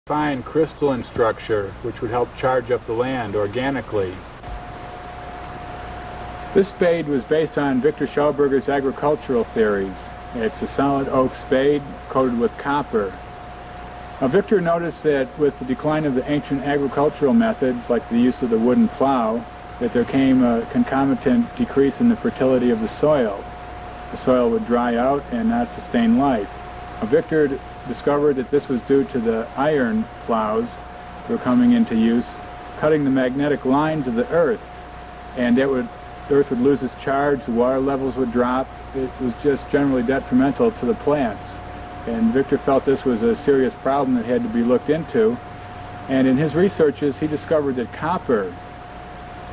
fine crystalline structure which would help charge up the land organically. This spade was based on Victor Schauberger's agricultural theories. It's a solid oak spade coated with copper. Now, Victor noticed that with the decline of the ancient agricultural methods, like the use of the wooden plow, that there came a concomitant decrease in the fertility of the soil. The soil would dry out and not sustain life. Now, Victor discovered that this was due to the iron plows that were coming into use, cutting the magnetic lines of the earth, and the earth would lose its charge, the water levels would drop. It was just generally detrimental to the plants. And Victor felt this was a serious problem that had to be looked into. And in his researches, he discovered that copper,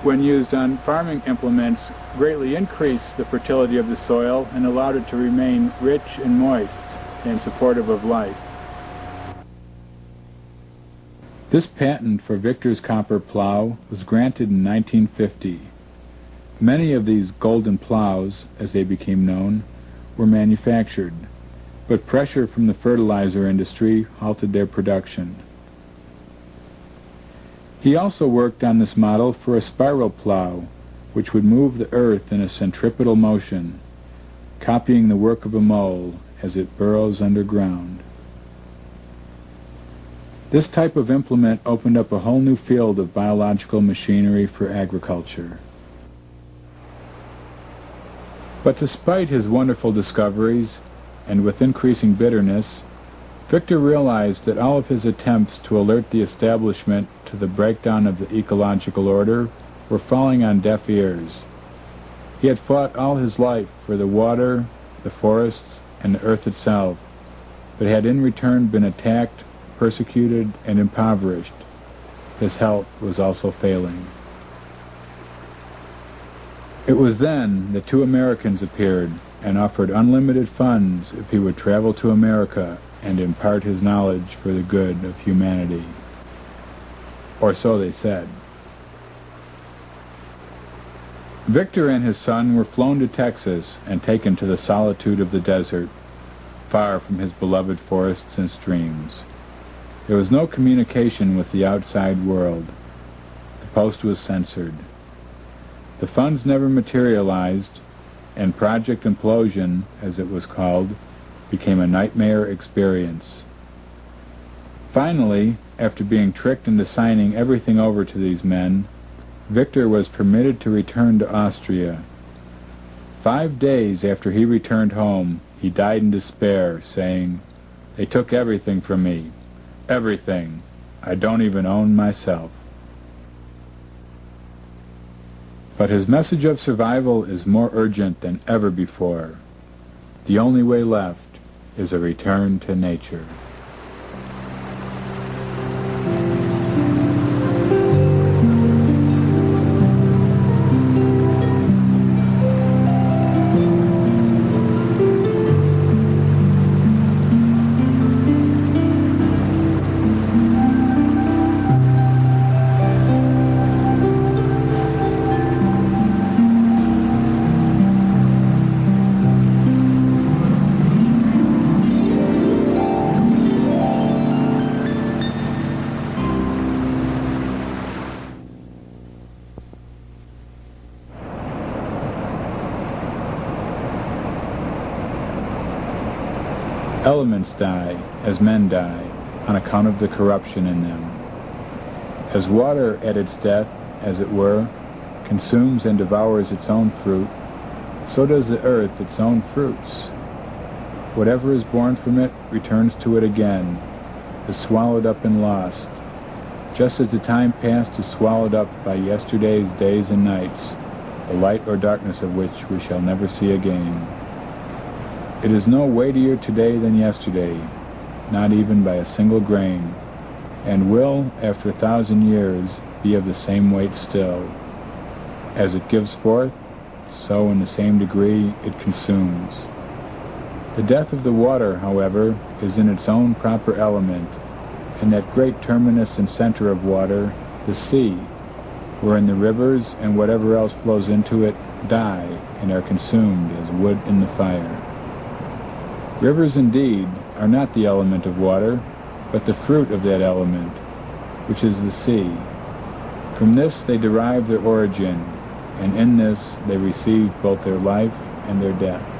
when used on farming implements, greatly increased the fertility of the soil and allowed it to remain rich and moist and supportive of life. This patent for Victor's copper plow was granted in 1950. Many of these golden plows, as they became known, were manufactured, but pressure from the fertilizer industry halted their production. He also worked on this model for a spiral plow, which would move the earth in a centripetal motion, copying the work of a mole as it burrows underground. This type of implement opened up a whole new field of biological machinery for agriculture. But despite his wonderful discoveries, and with increasing bitterness, Victor realized that all of his attempts to alert the establishment to the breakdown of the ecological order were falling on deaf ears. He had fought all his life for the water, the forests, and the earth itself, but had in return been attacked, persecuted, and impoverished. His health was also failing. It was then that two Americans appeared and offered unlimited funds if he would travel to America and impart his knowledge for the good of humanity. Or so they said. Victor and his son were flown to Texas and taken to the solitude of the desert, far from his beloved forests and streams. There was no communication with the outside world. The post was censored. The funds never materialized, and Project Implosion, as it was called, became a nightmare experience. Finally, after being tricked into signing everything over to these men, Victor was permitted to return to Austria. 5 days after he returned home, he died in despair, saying, "They took everything from me. Everything. I don't even own myself." But his message of survival is more urgent than ever before. The only way left is a return to nature. Elements die, as men die, on account of the corruption in them. As water at its death, as it were, consumes and devours its own fruit, so does the earth its own fruits. Whatever is born from it returns to it again, is swallowed up and lost, just as the time past is swallowed up by yesterday's days and nights, the light or darkness of which we shall never see again. It is no weightier today than yesterday, not even by a single grain, and will, after 1,000 years, be of the same weight still. As it gives forth, so in the same degree it consumes. The death of the water, however, is in its own proper element, and that great terminus and center of water, the sea, wherein the rivers and whatever else flows into it die and are consumed as wood in the fire. Rivers, indeed, are not the element of water, but the fruit of that element, which is the sea. From this they derive their origin, and in this they receive both their life and their death.